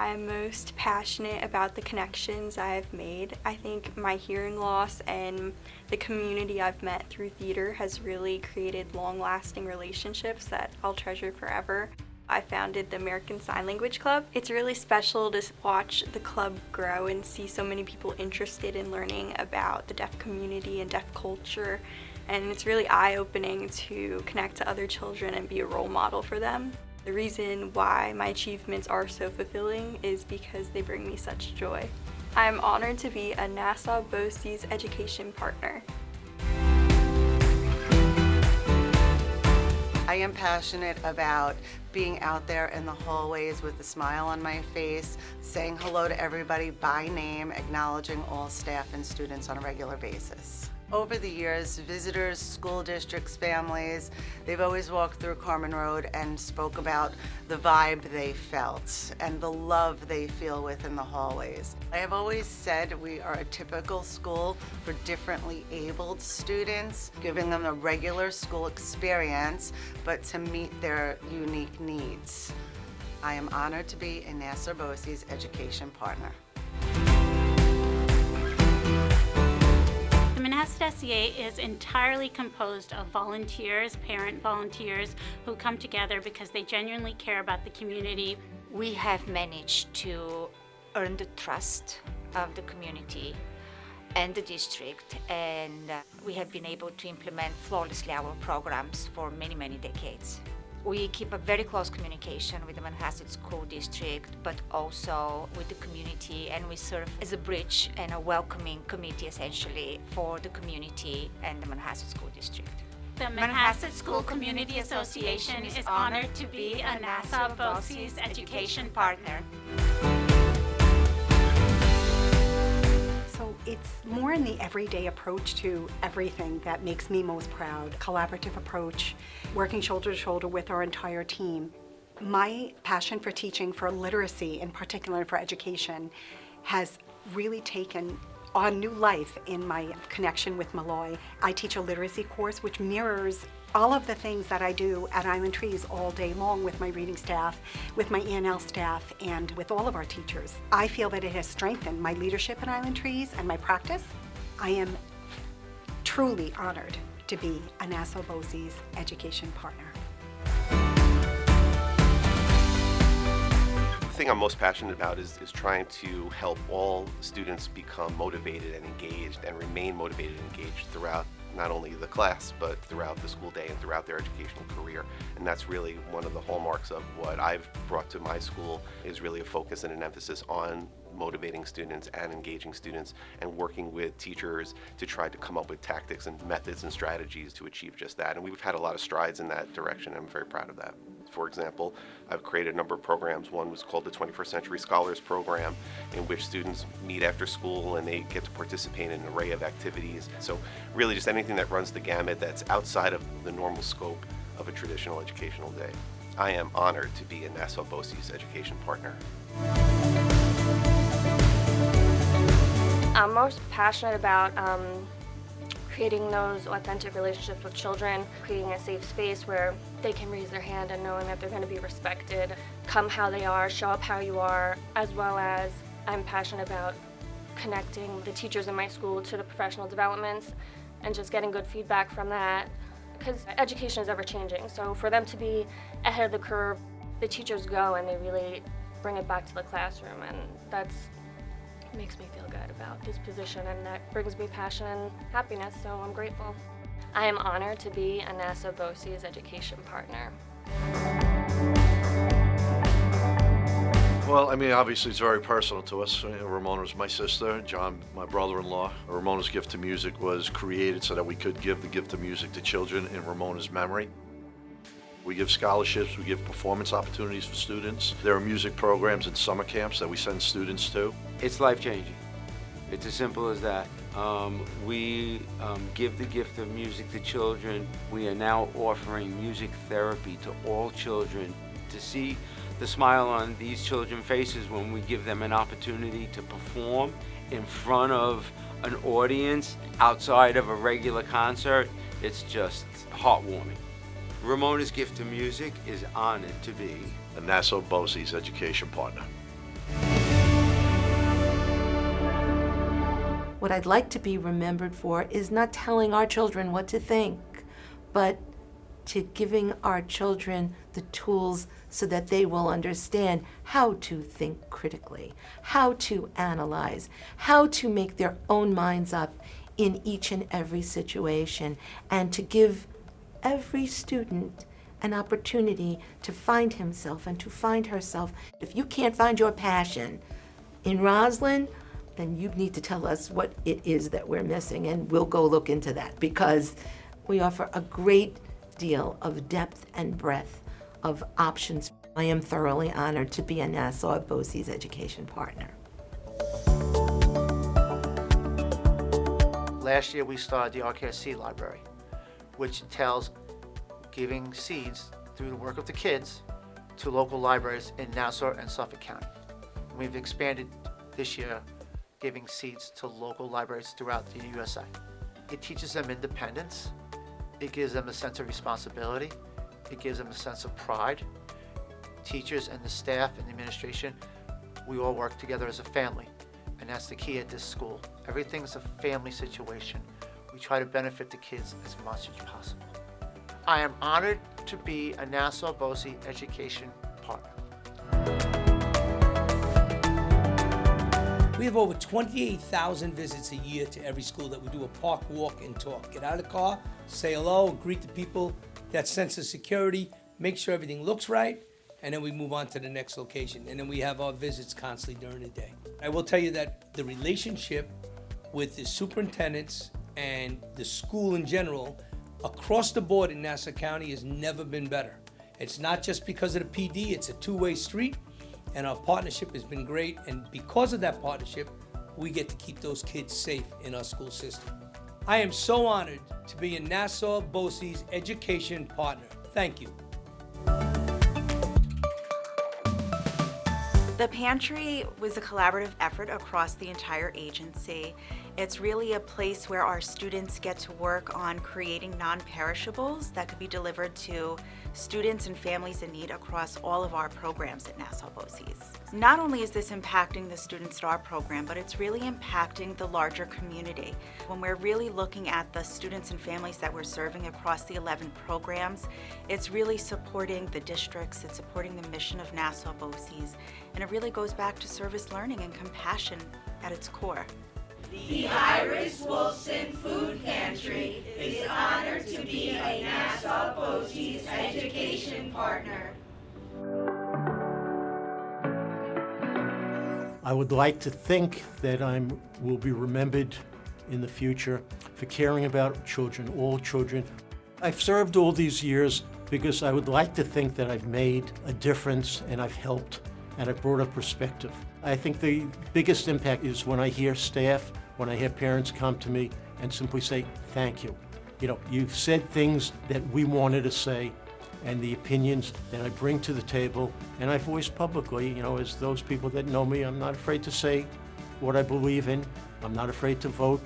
I'm most passionate about the connections I've made. I think my hearing loss and the community I've met through theater has really created long-lasting relationships that I'll treasure forever. I founded the American Sign Language Club. It's really special to watch the club grow and see so many people interested in learning about the deaf community and deaf culture. And it's really eye-opening to connect to other children and be a role model for them. The reason why my achievements are so fulfilling is because they bring me such joy. I'm honored to be a Nassau BOCES education partner. I am passionate about being out there in the hallways with a smile on my face, saying hello to everybody by name, acknowledging all staff and students on a regular basis. Over the years, visitors, school districts, families, they've always walked through Carmen Road and spoke about the vibe they felt and the love they feel within the hallways. I have always said we are a typical school for differently abled students, giving them a regular school experience, but to meet their unique needs. I am honored to be a Nassau BOCES education partner. The Manhasset SEA is entirely composed of volunteers, parent volunteers, who come together because they genuinely care about the community. We have managed to earn the trust of the community and the district, and we have been able to implement flawlessly our programs for many, many decades. We keep a very close communication with the Manhasset School District, but also with the community, and we serve as a bridge and a welcoming committee essentially for the community and the Manhasset School District. The Manhasset School Community Association is honored to be a Nassau BOCES education partner. So it's more in the everyday approach to everything that makes me most proud. Collaborative approach, working shoulder to shoulder with our entire team. My passion for teaching, for literacy in particular, for education, has really taken on new life in my connection with Malloy. I teach a literacy course which mirrors all of the things that I do at Island Trees all day long with my reading staff, with my E&L staff, and with all of our teachers. I feel that it has strengthened my leadership at Island Trees and my practice. I am truly honored to be a Nassau BOCES education partner. The thing I'm most passionate about is trying to help all students become motivated and engaged and remain motivated and engaged throughout not only the class, but throughout the school day and throughout their educational career. And that's really one of the hallmarks of what I've brought to my school, is really a focus and an emphasis on motivating students and engaging students and working with teachers to try to come up with tactics and methods and strategies to achieve just that. And we've had a lot of strides in that direction. I'm very proud of that. For example, I've created a number of programs. One was called the 21st Century Scholars Program, in which students meet after school and they get to participate in an array of activities. So really just anything that runs the gamut that's outside of the normal scope of a traditional educational day. I am honored to be a Nassau BOCES education partner. I'm most passionate about creating those authentic relationships with children, creating a safe space where they can raise their hand and knowing that they're going to be respected, come how they are, show up how you are, as well as I'm passionate about connecting the teachers in my school to the professional developments and just getting good feedback from that, because education is ever changing. So for them to be ahead of the curve, the teachers go and they really bring it back to the classroom, and that's makes me feel good about this position, and that brings me passion and happiness, so I'm grateful. I am honored to be a Nassau BOCES education partner. Well, I mean, obviously it's very personal to us. Ramona's my sister, John, my brother-in-law. Ramona's Gift to Music was created so that we could give the gift of music to children in Ramona's memory. We give scholarships, we give performance opportunities for students. There are music programs and summer camps that we send students to. It's life-changing. It's as simple as that. We give the gift of music to children. We are now offering music therapy to all children. To see the smile on these children's faces when we give them an opportunity to perform in front of an audience outside of a regular concert, it's just heartwarming. Ramona's Gift to Music is honored to be A Nassau BOCES education partner. What I'd like to be remembered for is not telling our children what to think, but to giving our children the tools so that they will understand how to think critically, how to analyze, how to make their own minds up in each and every situation, and to give every student an opportunity to find himself and to find herself. If you can't find your passion in Roslyn, then you need to tell us what it is that we're missing, and we'll go look into that, because we offer a great deal of depth and breadth of options. I am thoroughly honored to be a Nassau BOCES education partner. Last year we started the RKS Seed Library, which entails giving seeds through the work of the kids to local libraries in Nassau and Suffolk County. We've expanded this year giving seeds to local libraries throughout the USA. It teaches them independence. It gives them a sense of responsibility. It gives them a sense of pride. Teachers and the staff and the administration, we all work together as a family, and that's the key at this school. Everything's a family situation. We try to benefit the kids as much as possible. I am honored to be a Nassau BOCES education partner. We have over 28,000 visits a year to every school that we do a park walk and talk. Get out of the car, say hello, greet the people, that sense of security, make sure everything looks right, and then we move on to the next location. And then we have our visits constantly during the day. I will tell you that the relationship with the superintendents and the school in general across the board in Nassau County has never been better. It's not just because of the PD, it's a two-way street, and our partnership has been great, and because of that partnership, we get to keep those kids safe in our school system. I am so honored to be a Nassau BOCES education partner. Thank you. The pantry was a collaborative effort across the entire agency. It's really a place where our students get to work on creating non-perishables that could be delivered to students and families in need across all of our programs at Nassau BOCES. Not only is this impacting the Student Star program, but it's really impacting the larger community. When we're really looking at the students and families that we're serving across the 11 programs, it's really supporting the districts, it's supporting the mission of Nassau BOCES, and it really goes back to service learning and compassion at its core. The Iris Wolfson Food Pantry is honored to be a Nassau BOCES education partner. I would like to think that I will be remembered in the future for caring about children, all children. I've served all these years because I would like to think that I've made a difference and I've helped and I've brought a perspective. I think the biggest impact is when I hear staff, when I hear parents come to me and simply say, thank you. You know, you've said things that we wanted to say, and the opinions that I bring to the table, and I voice publicly, you know, as those people that know me, I'm not afraid to say what I believe in. I'm not afraid to vote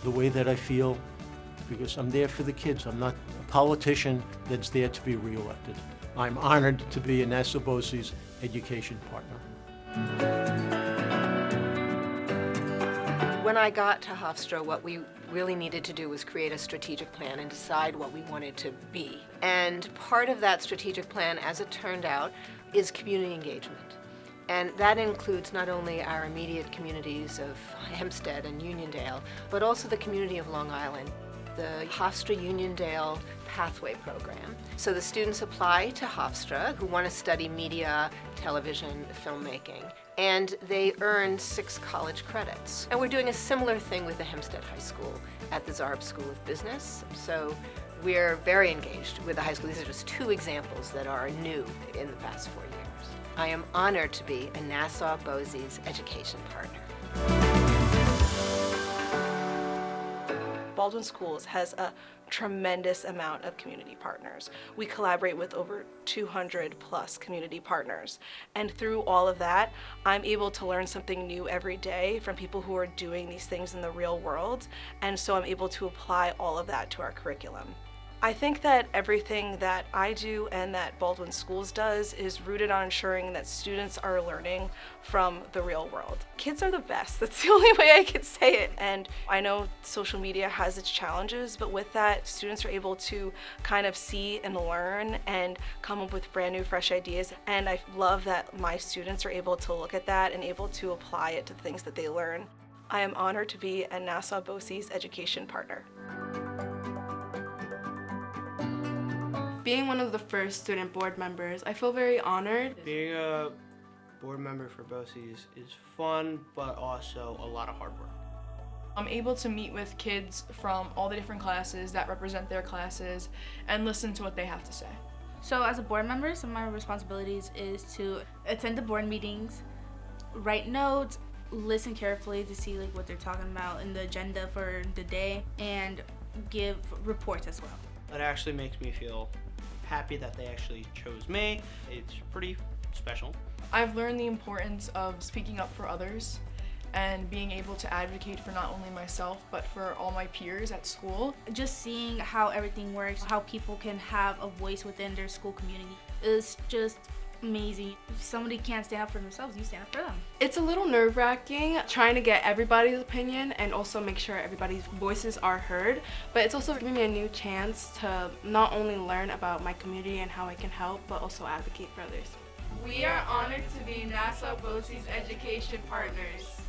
the way that I feel, because I'm there for the kids. I'm not a politician that's there to be reelected. I'm honored to be a Nassau BOCES education partner. When I got to Hofstra, what we really needed to do was create a strategic plan and decide what we wanted to be. And part of that strategic plan, as it turned out, is community engagement. And that includes not only our immediate communities of Hempstead and Uniondale, but also the community of Long Island. The Hofstra Uniondale Pathway Program. So the students apply to Hofstra who want to study media, television, filmmaking, and they earn 6 college credits. And we're doing a similar thing with the Hempstead High School at the Zarb School of Business. So we're very engaged with the high school. These are just 2 examples that are new in the past 4 years. I am honored to be a Nassau BOCES education partner. Baldwin Schools has a tremendous amount of community partners. We collaborate with over 200 plus community partners. And through all of that, I'm able to learn something new every day from people who are doing these things in the real world. And so I'm able to apply all of that to our curriculum. I think that everything that I do and that Baldwin Schools does is rooted on ensuring that students are learning from the real world. Kids are the best. That's the only way I can say it. And I know social media has its challenges, but with that, students are able to kind of see and learn and come up with brand new, fresh ideas. And I love that my students are able to look at that and able to apply it to the things that they learn. I am honored to be a Nassau BOCES education partner. Being one of the first student board members, I feel very honored. Being a board member for BOCES is fun, but also a lot of hard work. I'm able to meet with kids from all the different classes that represent their classes and listen to what they have to say. So as a board member, some of my responsibilities is to attend the board meetings, write notes, listen carefully to see what they're talking about in the agenda for the day, and give reports as well. It actually makes me feel happy that they actually chose me. It's pretty special. I've learned the importance of speaking up for others and being able to advocate for not only myself but for all my peers at school. Just seeing how everything works, how people can have a voice within their school community is just amazing. If somebody can't stand up for themselves, you stand up for them. It's a little nerve-wracking trying to get everybody's opinion and also make sure everybody's voices are heard, but it's also giving me a new chance to not only learn about my community and how I can help, but also advocate for others. We are honored to be Nassau BOCES education partners.